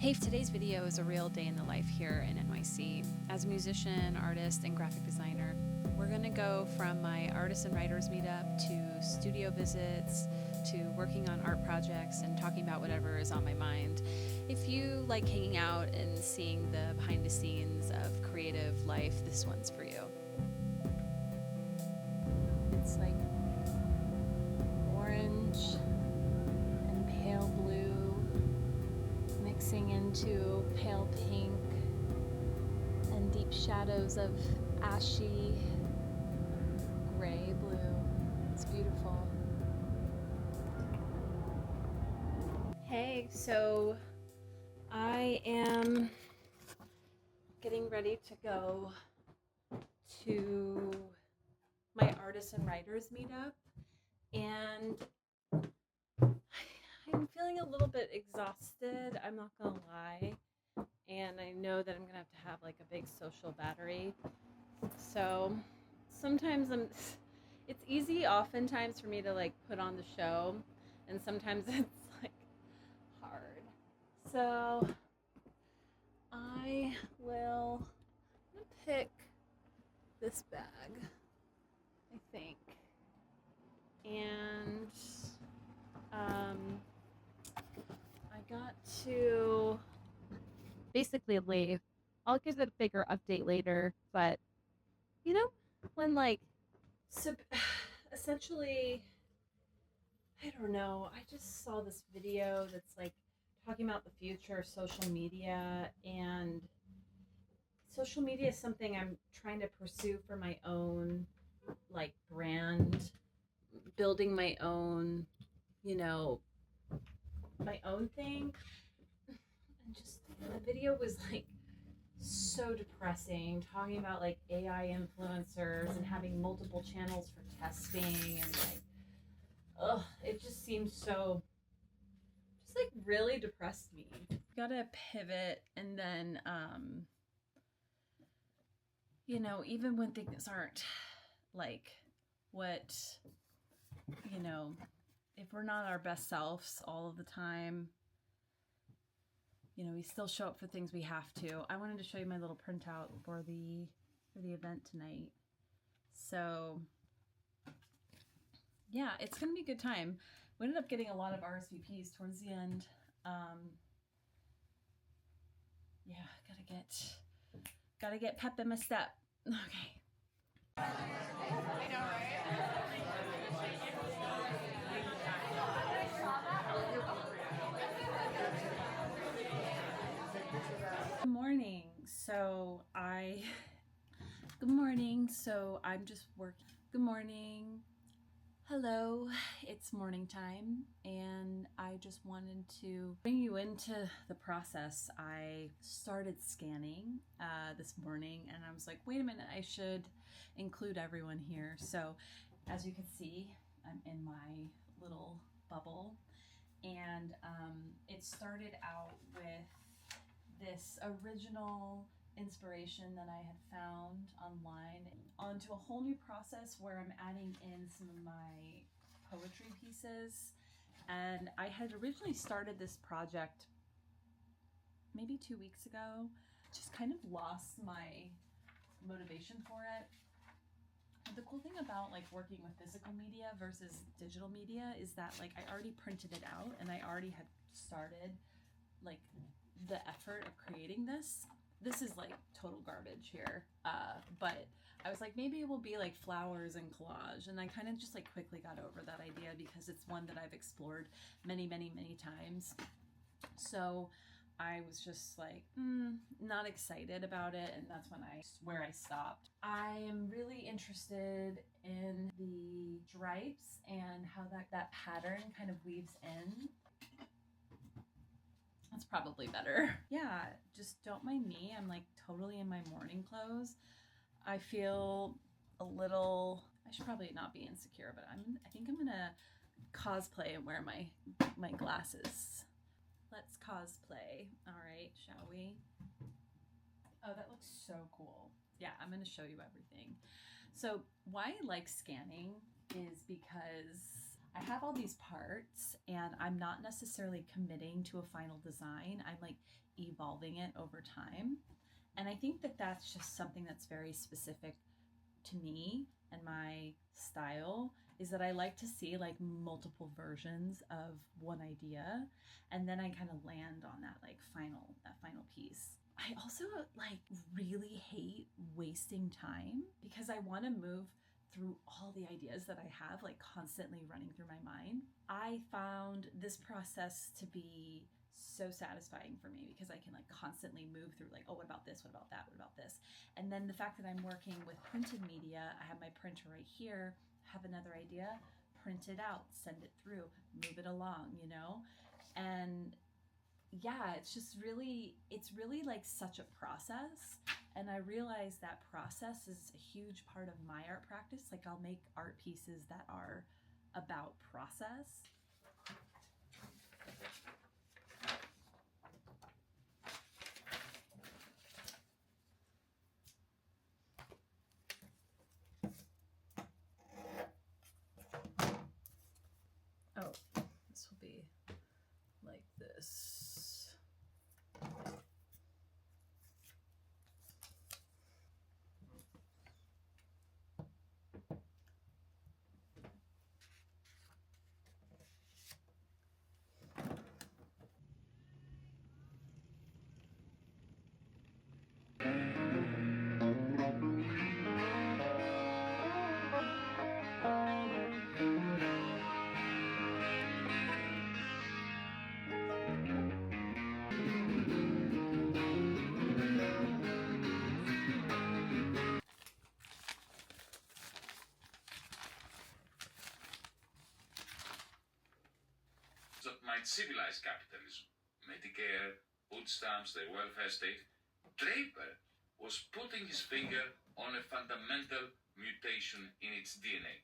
Hey, today's video is a real day in the life here in NYC. As a musician, artist, and graphic designer, we're gonna go from my artists and writers meetup to studio visits to working on art projects and talking about whatever is on my mind. If you like hanging out and seeing the behind the scenes of creative life, this one's for you. It's like orange and pale blue mixing into pale pink and deep shadows of ashy gray blue. It's beautiful. Hey, so I am getting ready to go to my artists and writers meetup, and I'm feeling a little bit exhausted, I'm not gonna lie, and I know that I'm gonna have like a big social battery. So sometimes it's easy oftentimes for me to like put on the show, and sometimes it's like hard. So I'm gonna pick this bag, I think, and I got to basically leave. I'll give it a bigger update later, but you know, when like essentially, I don't know, I just saw this video that's like talking about the future of social media, and social media is something I'm trying to pursue for my own like brand, building my own, you know, my own thing. And just the video was like so depressing, talking about like AI influencers and having multiple channels for testing, and like, ugh, it just seems so, just like really depressed me. Gotta pivot, and then you know, even when things aren't like what, you know, if we're not our best selves all of the time, you know, we still show up for things we have to. I wanted to show you my little printout for the event tonight. So yeah, it's gonna be a good time. We ended up getting a lot of RSVPs towards the end. Yeah, gotta get pep in my step. Okay. I know, right? Good morning. Good morning. So I'm just working. Good morning. Hello, it's morning time, and I just wanted to bring you into the process. I started scanning this morning, and I was like, wait a minute, I should include everyone here. So as you can see, I'm in my little bubble, and it started out with this original inspiration that I had found online onto a whole new process where I'm adding in some of my poetry pieces. And I had originally started this project maybe 2 weeks ago, just kind of lost my motivation for it. The cool thing about like working with physical media versus digital media is that like I already printed it out and I already had started like the effort of creating this. This is like total garbage here, but I was like, maybe it will be like flowers and collage, and I kind of just like quickly got over that idea because it's one that I've explored many times. So I was just like not excited about it, and that's where I stopped. I am really interested in the stripes and how that pattern kind of weaves in. That's probably better. Yeah, just don't mind me. I'm like totally in my morning clothes. I feel a little, I should probably not be insecure, but I think I'm gonna cosplay and wear my glasses. Let's cosplay. All right, shall we? Oh, that looks so cool. Yeah, I'm gonna show you everything. So why I like scanning is because I have all these parts and I'm not necessarily committing to a final design. I'm like evolving it over time. And I think that that's just something that's very specific to me and my style, is that I like to see like multiple versions of one idea, and then I kind of land on that final piece. I also like really hate wasting time because I want to move through all the ideas that I have like constantly running through my mind. I found this process to be so satisfying for me because I can like constantly move through like, oh, what about this? What about that? What about this? And then the fact that I'm working with printed media, I have my printer right here, have another idea, print it out, send it through, move it along, you know? And yeah, it's really like such a process. And I realize that process is a huge part of my art practice. Like I'll make art pieces that are about process. Oh, this will be like this. That might civilize capitalism. Medicare, food stamps, the welfare state. Draper was putting his finger on a fundamental mutation in its DNA.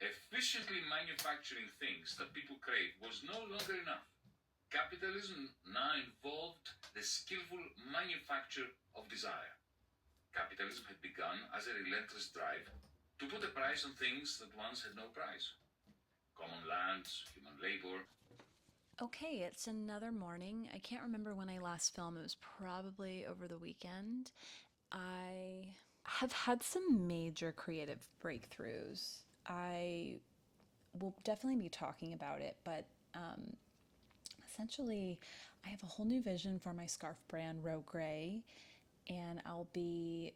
Efficiently manufacturing things that people crave was no longer enough. Capitalism now involved the skillful manufacture of desire. Capitalism had begun as a relentless drive to put a price on things that once had no price. Common lands, human labor. Okay, it's another morning. I can't remember when I last filmed. It was probably over the weekend. I have had some major creative breakthroughs. I will definitely be talking about it, but essentially, I have a whole new vision for my scarf brand, Row Gray, and I'll be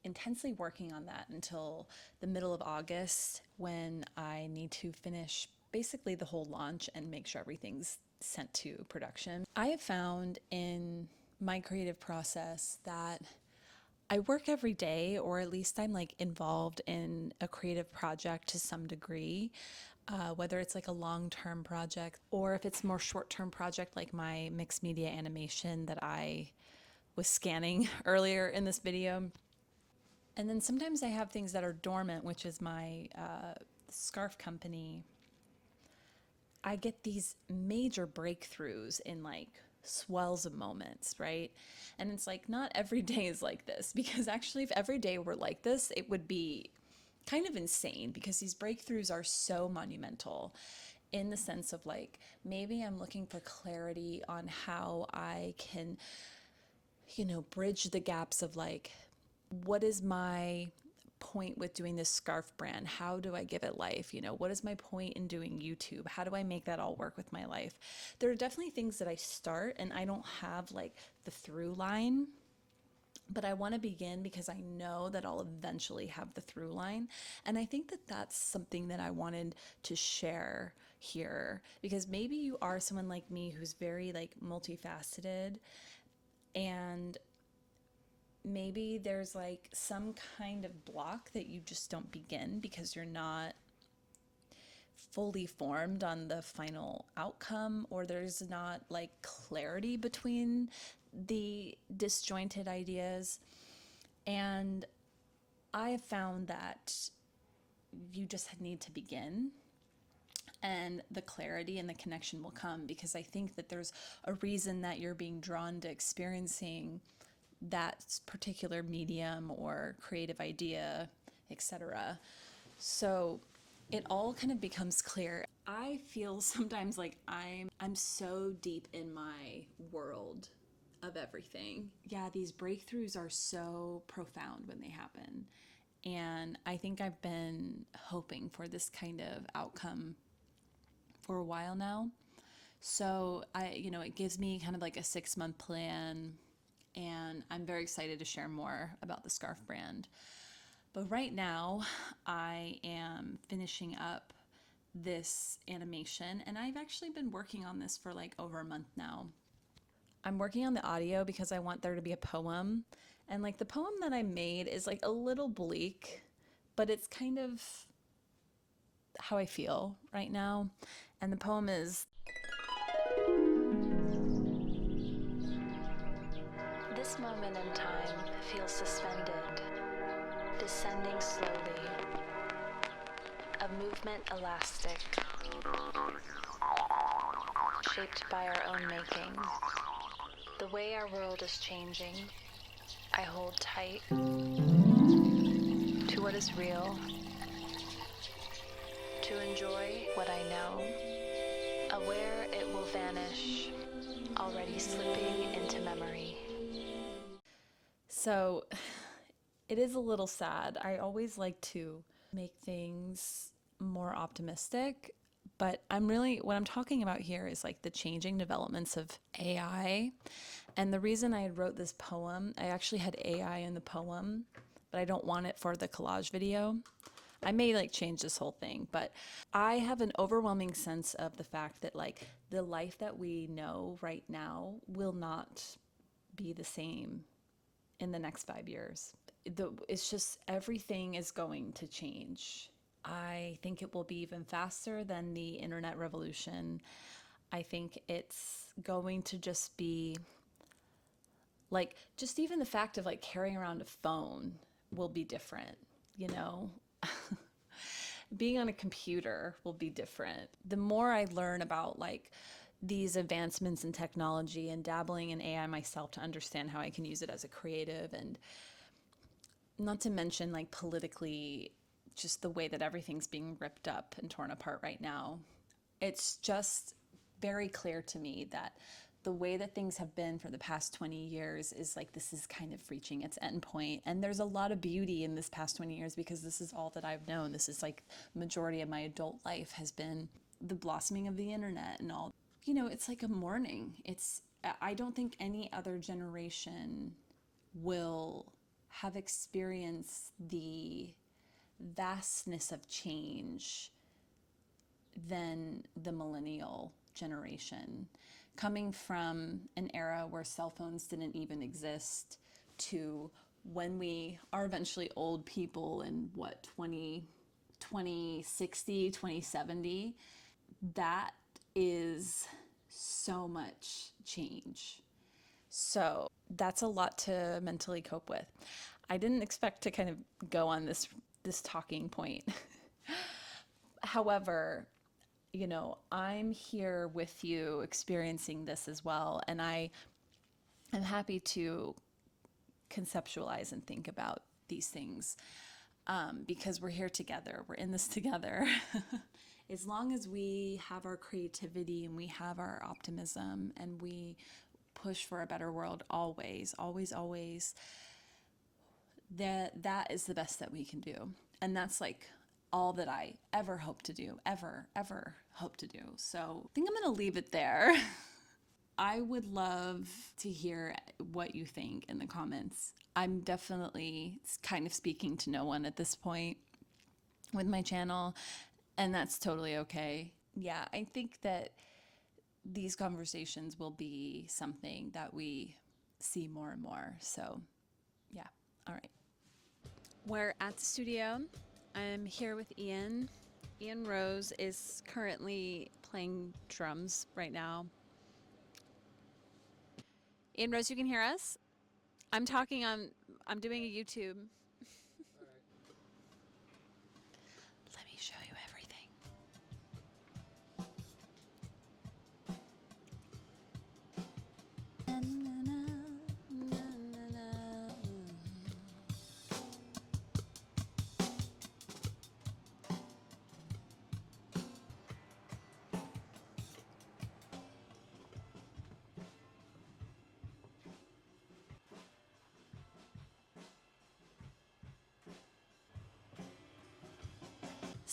intensely working on that until the middle of August when I need to finish basically the whole launch and make sure everything's sent to production. I have found in my creative process that I work every day, or at least I'm like involved in a creative project to some degree, whether it's like a long-term project or if it's more short-term project like my mixed media animation that I was scanning earlier in this video. And then sometimes I have things that are dormant, which is my scarf company. I get these major breakthroughs in like swells of moments, right? And it's like not every day is like this, because actually if every day were like this, it would be kind of insane, because these breakthroughs are so monumental in the sense of like maybe I'm looking for clarity on how I can, you know, bridge the gaps of like, what is my point with doing this scarf brand? How do I give it life? You know, what is my point in doing YouTube? How do I make that all work with my life? There are definitely things that I start and I don't have like the through line, but I want to begin because I know that I'll eventually have the through line. And I think that that's something that I wanted to share here, because maybe you are someone like me who's very like multifaceted, and maybe there's like some kind of block that you just don't begin because you're not fully formed on the final outcome, or there's not like clarity between the disjointed ideas. And I have found that you just need to begin, and the clarity and the connection will come, because I think that there's a reason that you're being drawn to experiencing that particular medium or creative idea, etc. So it all kind of becomes clear. I feel sometimes like I'm so deep in my world of everything. Yeah, these breakthroughs are so profound when they happen. And I think I've been hoping for this kind of outcome for a while now. So it gives me kind of like a 6-month plan, and I'm very excited to share more about the scarf brand. But right now, I am finishing up this animation, and I've actually been working on this for like over a month now. I'm working on the audio because I want there to be a poem. And like the poem that I made is like a little bleak, but it's kind of how I feel right now. And the poem is, this moment in time feels suspended, descending slowly, a movement elastic, shaped by our own making. The way our world is changing, I hold tight to what is real, to enjoy what I know, aware it will vanish, already slipping into memory. So it is a little sad. I always like to make things more optimistic, but what I'm talking about here is like the changing developments of AI. And the reason I wrote this poem, I actually had AI in the poem, but I don't want it for the collage video. I may like change this whole thing, but I have an overwhelming sense of the fact that like the life that we know right now will not be the same in the next 5 years. It's just everything is going to change. I think it will be even faster than the internet revolution. I think it's going to just be like, just even the fact of like carrying around a phone will be different, you know? Being on a computer will be different. The more I learn about like these advancements in technology and dabbling in AI myself to understand how I can use it as a creative, and not to mention like politically, just the way that everything's being ripped up and torn apart right now, it's just very clear to me that the way that things have been for the past 20 years is like this is kind of reaching its end point. And there's a lot of beauty in this past 20 years because this is all that I've known. This is like majority of my adult life has been the blossoming of the internet and all. You know, it's like a morning. I don't think any other generation will have experienced the vastness of change than the millennial generation. Coming from an era where cell phones didn't even exist to when we are eventually old people in 2060, 2070, that is so much change. So that's a lot to mentally cope with. I didn't expect to kind of go on this talking point. However, you know, I'm here with you experiencing this as well. And I am happy to conceptualize and think about these things because we're here together. We're in this together. As long as we have our creativity and we have our optimism and we push for a better world always, always, always, that is the best that we can do. And that's like all that I ever hope to do, ever hope to do. So I think I'm going to leave it there. I would love to hear what you think in the comments. I'm definitely kind of speaking to no one at this point with my channel, and that's totally okay. Yeah, I think that these conversations will be something that we see more and more. So yeah, all right. We're at the studio. I'm here with Ian. Ian Rose is currently playing drums right now. Ian Rose, you can hear us? I'm doing a YouTube. Let me show you everything.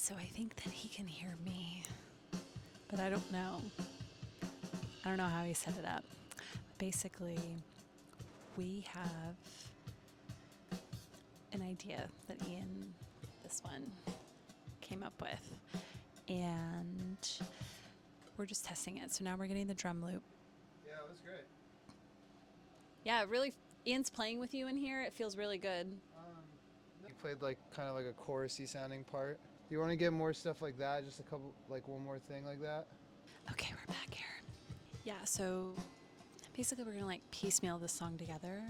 So I think that he can hear me, but I don't know. I don't know how he set it up. Basically, we have an idea that Ian, this one, came up with, and we're just testing it. So now we're getting the drum loop. Yeah, it was great. Yeah, really, Ian's playing with you in here. It feels really good. You played like kind of like a chorusy sounding part. Do you want to get more stuff like that? Just a couple, like one more thing like that? Okay, we're back here. Yeah, so basically we're gonna like piecemeal this song together.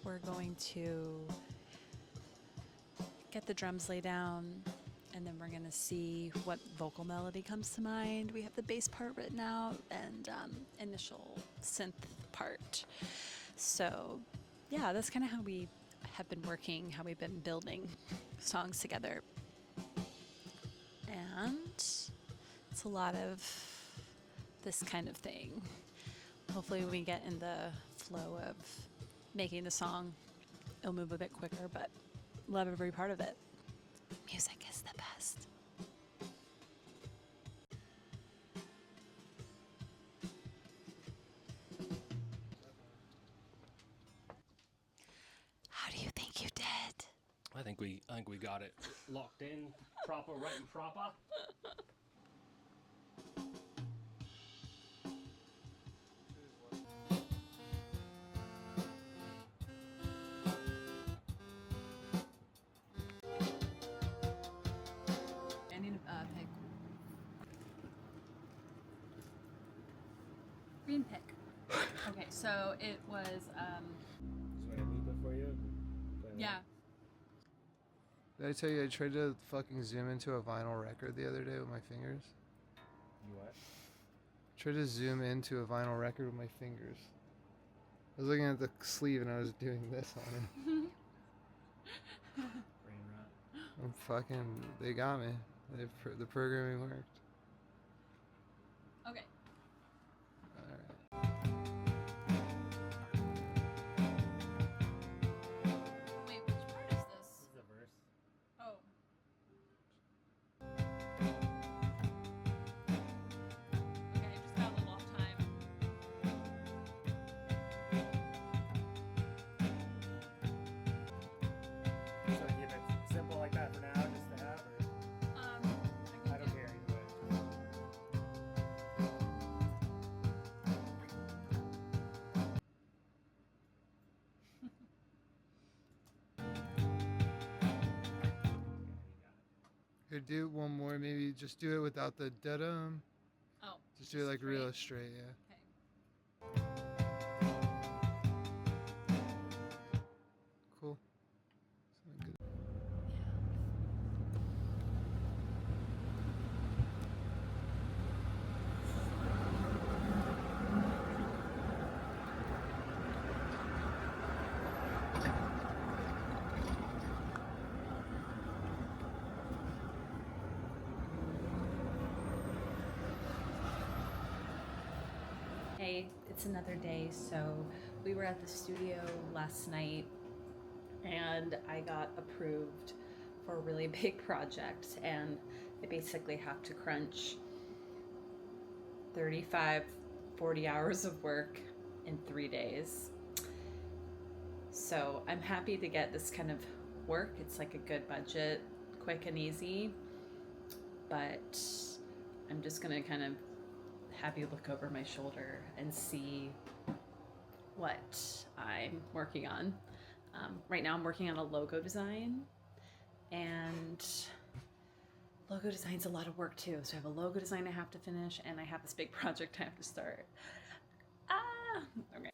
We're going to get the drums laid down, and then we're gonna see what vocal melody comes to mind. We have the bass part written out and initial synth part. So yeah, that's kind of how we have been working, how we've been building songs together. And it's a lot of this kind of thing. Hopefully when we get in the flow of making the song, it'll move a bit quicker, but love every part of it. Music is the best. How do you think you did? I think we got it locked in, proper, right and proper. I need a pick. Green pick. Okay, so it was, Just want to loop it for you. yeah. Did I tell you I tried to fucking zoom into a vinyl record the other day with my fingers? You what? Tried to zoom into a vinyl record with my fingers. I was looking at the sleeve and I was doing this on it. Brain rot. I'm fucking. They got me. The programming worked. Okay. Alright. Wait, which part is this? This is the verse. Oh. Okay, I just got a little off time. So keep it simple like that for now, just to have, or I don't care either way. Here, do one more. Maybe just do it without the da-dum. Oh. Just do it like real straight? straight, yeah. Okay. Cool. Sound good. Hey, it's another day. So we were at the studio last night and I got approved for a really big project, and I basically have to crunch 35, 40 hours of work in 3 days. So I'm happy to get this kind of work. It's like a good budget, quick and easy, but I'm just gonna kind of have you look over my shoulder and see what I'm working on. Right now I'm working on a logo design, and logo design's a lot of work too. So I have a logo design I have to finish, and I have this big project I have to start. Okay.